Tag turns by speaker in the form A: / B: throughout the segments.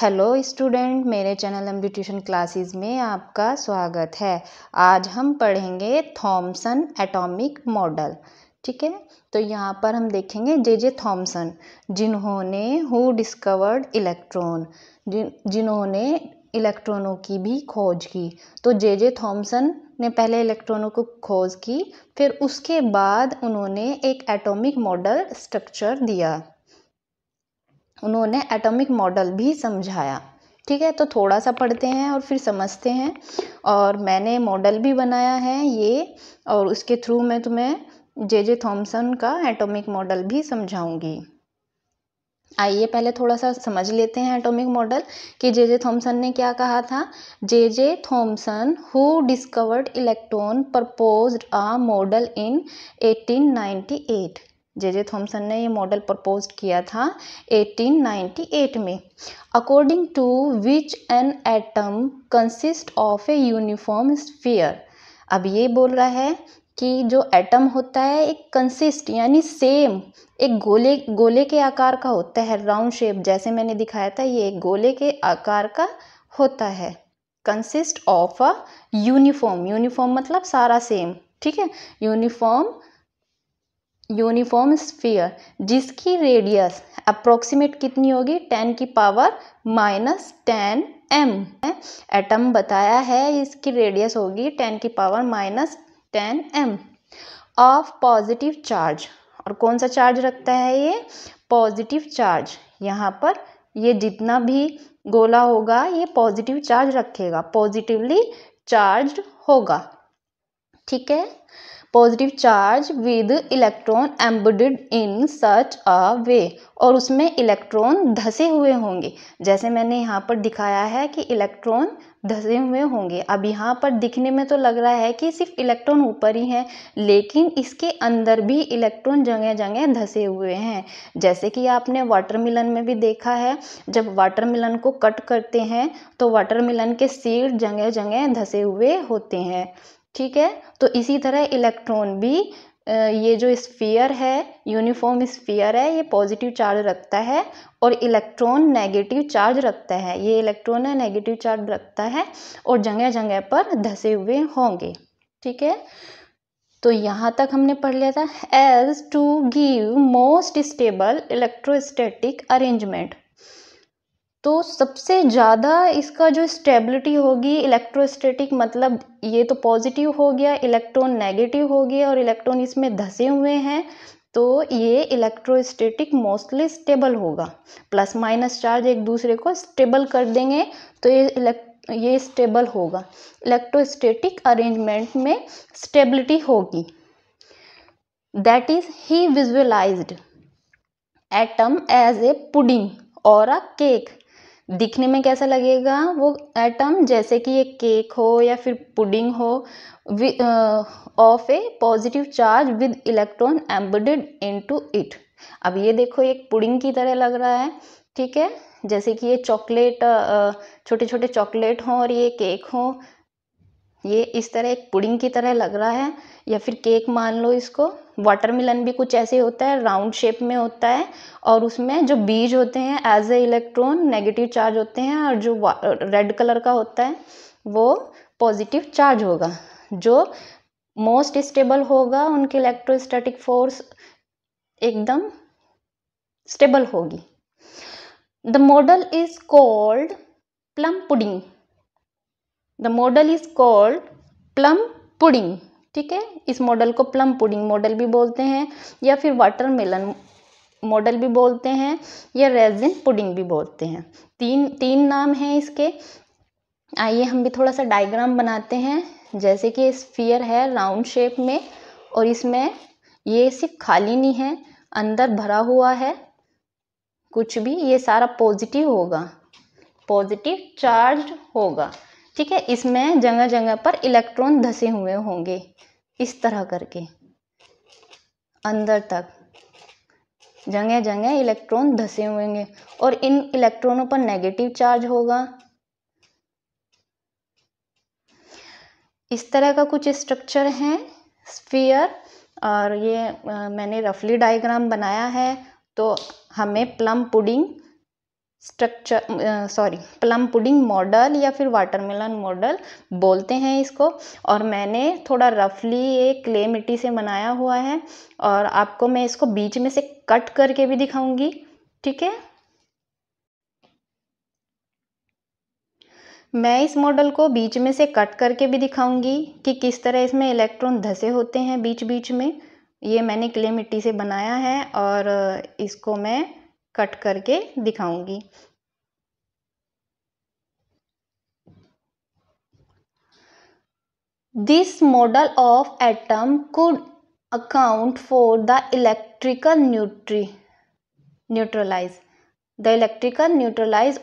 A: Hello student, मेरे channel MD tuition classes में आपका स्वागत है। आज हम पढ़ेंगे थॉमसन एटॉमिक मॉडल। ठीक है, तो यहाँ पर हम देखेंगे जे थॉमसन, जिन्होंने हु डिस्कवर्ड इलेक्ट्रॉन, जिन्होंने इलेक्ट्रॉनों की भी खोज की। तो जे थॉमसन ने पहले इलेक्ट्रॉनों को खोज की, फिर उसके बाद उन्होंने एक एटॉमिक मॉडल स्ट्रक्चर दिया, उन्होंने एटॉमिक मॉडल भी समझाया। ठीक है, तो थोड़ा सा पढ़ते हैं और फिर समझते हैं। और मैंने मॉडल भी बनाया है ये, और उसके थ्रू मैं तुम्हें जे थॉमसन का एटॉमिक मॉडल भी समझाऊंगी। आइए पहले थोड़ा सा समझ लेते हैं एटॉमिक मॉडल कि जे थॉमसन ने क्या कहा था। J Thomson who discovered electron proposed a model in 1898। J Thomson ने ये मॉडल प्रपोज किया था 1898 में। According to which an atom consist of a uniform sphere. अब ये बोल रहा है कि जो एटम होता है एक कंसिस्ट यानी सेम, एक गोले के आकार का होता है, राउंड शेप, जैसे मैंने दिखाया था ये एक गोले के आकार का होता है। कंसिस्ट ऑफ अ यूनिफॉर्म मतलब सारा सेम। ठीक है, यूनिफॉर्म स्फीयर जिसकी रेडियस अप्रोक्सीमेट कितनी होगी, 10⁻⁻10 m। एटम बताया है इसकी रेडियस होगी 10⁻⁻10 m ऑफ पॉजिटिव चार्ज। और कौन सा चार्ज रखता है ये? Positive charge. यहाँ पर ये जितना भी गोला होगा ये पॉजिटिव चार्ज रखेगा, पॉजिटिवली चार्ज होगा। ठीक है, positive charge with electron embedded in such a way, और उसमें इलेक्ट्रॉन धसे हुए होंगे, जैसे मैंने यहाँ पर दिखाया है कि इलेक्ट्रॉन धसे हुए होंगे। अब यहाँ पर दिखने में तो लग रहा है कि सिर्फ इलेक्ट्रॉन ऊपर ही है, लेकिन इसके अंदर भी इलेक्ट्रॉन जगह जगह धसे हुए हैं। जैसे कि आपने वाटरमेलन में भी देखा है, जब वाटरमेलन को कट करते हैं तो वाटरमेलन के सीड जगह जगह धसे हुए होते हैं। ठीक है, तो इसी तरह इलेक्ट्रॉन भी ये जो स्फीयर है, यूनिफॉर्म स्फीयर है, ये पॉजिटिव चार्ज रखता है और इलेक्ट्रॉन नेगेटिव चार्ज रखता है। ये इलेक्ट्रॉन है नेगेटिव चार्ज रखता है और जगह जगह पर धसे हुए होंगे। ठीक है, तो यहाँ तक हमने पढ़ लिया था। As to give most stable electrostatic arrangement, तो सबसे ज़्यादा इसका जो स्टेबिलिटी होगी इलेक्ट्रोस्टैटिक, मतलब ये तो पॉजिटिव हो गया, इलेक्ट्रॉन नेगेटिव हो गया और इलेक्ट्रॉन इसमें धसे हुए हैं, तो ये इलेक्ट्रोस्टैटिक मोस्टली स्टेबल होगा। प्लस माइनस चार्ज एक दूसरे को स्टेबल कर देंगे तो ये स्टेबल होगा। इलेक्ट्रोस्टैटिक अरेंजमेंट में स्टेबिलिटी होगी। That is he visualised atom as a pudding or a cake. दिखने में कैसा लगेगा वो एटम? जैसे कि एक केक हो या फिर पुडिंग हो, of A positive charge with electron embedded into it. अब ये देखो एक पुडिंग की तरह लग रहा है। ठीक है, जैसे कि ये चॉकलेट, छोटे छोटे चॉकलेट हों और ये केक हो, ये इस तरह एक पुडिंग की तरह लग रहा है, या फिर केक मान लो इसको। वाटरमेलन भी कुछ ऐसे होता है, राउंड शेप में होता है, और उसमें जो बीज होते हैं as a electron negative charge होते हैं, और जो रेड कलर का होता है वो पॉजिटिव चार्ज होगा। जो मोस्ट स्टेबल होगा उनकी इलेक्ट्रोस्टैटिक फोर्स एकदम स्टेबल होगी। The model is called plum pudding. The model is called plum pudding. ठीक है, इस मॉडल को प्लम पुडिंग मॉडल भी बोलते हैं, या फिर वाटरमेलन मॉडल भी बोलते हैं, या रेजिन पुडिंग भी बोलते हैं। तीन नाम हैं इसके। आइए हम भी थोड़ा सा डायग्राम बनाते हैं। जैसे कि स्फीयर है राउंड शेप में, और इसमें ये सिर्फ खाली नहीं है, अंदर भरा हुआ है कुछ भी, ये सारा पॉजिटिव होगा, पॉजिटिव चार्ज होगा। ठीक है, इसमें जगह जगह पर इलेक्ट्रॉन धसे हुए होंगे, इस तरह करके अंदर तक जगह जगह इलेक्ट्रॉन धसे हुए होंगे, और इन इलेक्ट्रॉनों पर नेगेटिव चार्ज होगा। इस तरह का कुछ स्ट्रक्चर है स्फीयर, और ये मैंने रफली डायग्राम बनाया है, तो हमें plum pudding structure plum pudding model या फिर वाटरमेलन मॉडल बोलते हैं इसको। और मैंने थोड़ा रफली एक क्ले मिट्टी से बनाया हुआ है और आपको मैं इसको बीच में से कट करके भी दिखाऊंगी, ठीक है। मैं इस मॉडल को बीच में से कट करके भी दिखाऊंगी कि किस तरह इसमें इलेक्ट्रॉन धसे होते हैं बीच बीच में। ये मैंने क्ले मिट्टी से बनाया है और इसको मैं कट करके दिखाऊंगी। This model of atom could account for the electrical neutralize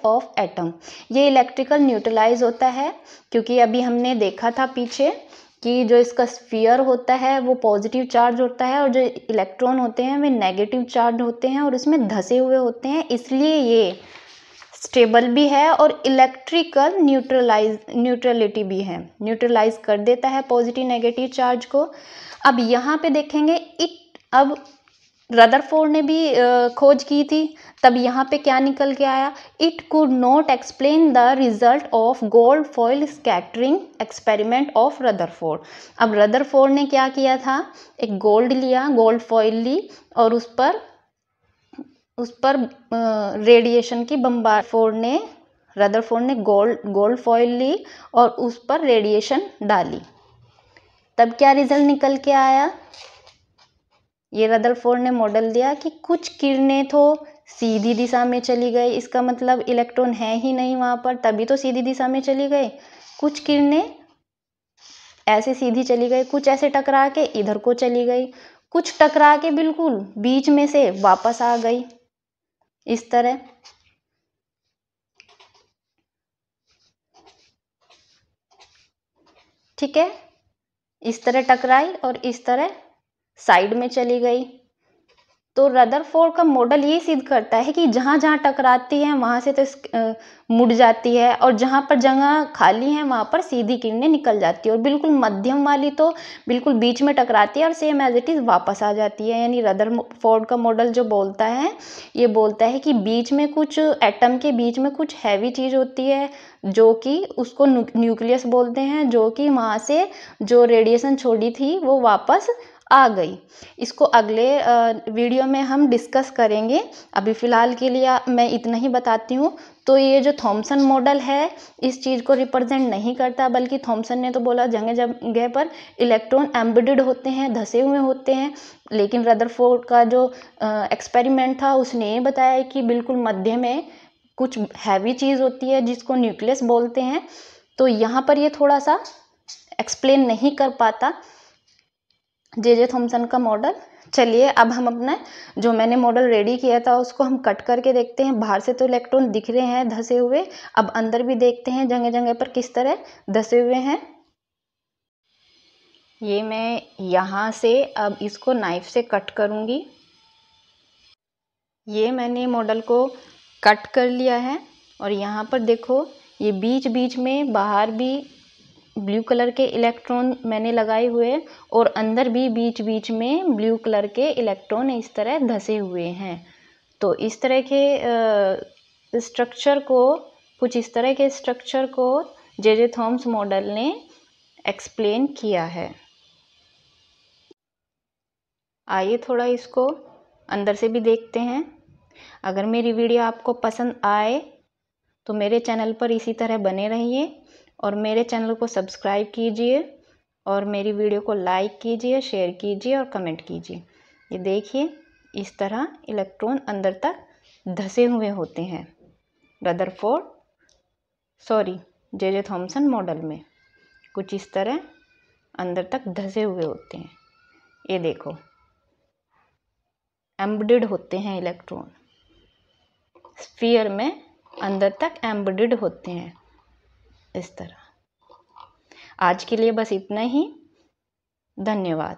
A: of atom। ये इलेक्ट्रिकल न्यूट्रलाइज होता है क्योंकि अभी हमने देखा था पीछे कि जो इसका स्फीयर होता है वो पॉजिटिव चार्ज होता है और जो इलेक्ट्रॉन होते हैं वे नेगेटिव चार्ज होते हैं और उसमें धसे हुए होते हैं, इसलिए ये स्टेबल भी है और इलेक्ट्रिकल न्यूट्रलिटी भी है, न्यूट्रलाइज कर देता है पॉजिटिव नेगेटिव चार्ज को। अब यहाँ पे देखेंगे अब रदरफोर्ड ने भी खोज की थी, तब यहाँ पे क्या निकल के आया, it could not explain the result of gold foil scattering experiment of Rutherford. अब रदरफोर्ड ने क्या किया था, एक गोल्ड फॉइल ली और उस पर रेडिएशन की रदरफोर्ड ने गोल्ड फॉइल ली और उस पर रेडिएशन डाली, तब क्या रिजल्ट निकल के आया। ये रदरफोर्ड ने मॉडल दिया कि कुछ किरणें तो सीधी दिशा में चली गई, इसका मतलब इलेक्ट्रॉन है ही नहीं वहां पर, तभी तो सीधी दिशा में चली गई। कुछ किरणें ऐसे सीधी चली गई, कुछ ऐसे टकरा के इधर को चली गई, कुछ टकरा के बिल्कुल बीच में से वापस आ गई, इस तरह। ठीक है, इस तरह टकराई और इस तरह साइड में चली गई। तो रदरफोर्ड का मॉडल ये सिद्ध करता है कि जहां जहां टकराती है वहां से तो मुड़ जाती है और जहां पर जगह खाली है वहां पर सीधी किरणें निकल जाती है और बिल्कुल मध्यम वाली तो बिल्कुल बीच में टकराती है और सेम एज इट इज वापस आ जाती है। यानी रदरफोर्ड का मॉडल जो बोलता है, ये बोलता है कि बीच में कुछ एटम के बीच में कुछ हैवी चीज होती है जो कि उसको न्यूक्लियस बोलते हैं, जो कि वहां से जो रेडिएशन छोड़ी थी वो वापस आ गई। इसको अगले वीडियो में हम डिस्कस करेंगे, अभी फ़िलहाल के लिए मैं इतना ही बताती हूँ। तो ये जो थॉमसन मॉडल है इस चीज़ को रिप्रेजेंट नहीं करता, बल्कि थॉमसन ने तो बोला जगह जगह पर इलेक्ट्रॉन एम्बेडेड होते हैं, धसे हुए होते हैं, लेकिन रदरफोर्ड का जो एक्सपेरिमेंट था उसने ये बताया कि बिल्कुल मध्य में कुछ हैवी चीज़ होती है जिसको न्यूक्लियस बोलते हैं। तो यहाँ पर ये थोड़ा सा एक्सप्लेन नहीं कर पाता जे थॉमसन का मॉडल। चलिए अब हम अपना जो मैंने मॉडल रेडी किया था उसको हम कट करके देखते हैं। बाहर से तो इलेक्ट्रॉन दिख रहे हैं धसे हुए, अब अंदर भी देखते हैं जगह जगह पर किस तरह धसे हुए हैं। ये मैं यहाँ से अब इसको नाइफ से कट करूँगी। ये मैंने मॉडल को कट कर लिया है और यहाँ पर देखो ये बीच बीच में बाहर भी ब्लू कलर के इलेक्ट्रॉन मैंने लगाए हुए और अंदर भी बीच बीच में ब्लू कलर के इलेक्ट्रॉन इस तरह धसे हुए हैं। तो इस तरह के स्ट्रक्चर को, कुछ इस तरह के स्ट्रक्चर को जे थॉम्स मॉडल ने एक्सप्लेन किया है। आइए थोड़ा इसको अंदर से भी देखते हैं। अगर मेरी वीडियो आपको पसंद आए तो मेरे चैनल पर इसी तरह बने रहिए और मेरे चैनल को सब्सक्राइब कीजिए और मेरी वीडियो को लाइक कीजिए, शेयर कीजिए और कमेंट कीजिए। ये देखिए इस तरह इलेक्ट्रॉन अंदर तक धसे हुए होते हैं जे थॉमसन मॉडल में, कुछ इस तरह अंदर तक धसे हुए होते हैं। ये देखो एम्बेडेड होते हैं इलेक्ट्रॉन, स्फीयर में अंदर तक एम्बेडेड होते हैं इस तरह। आज के लिए बस इतना ही, धन्यवाद।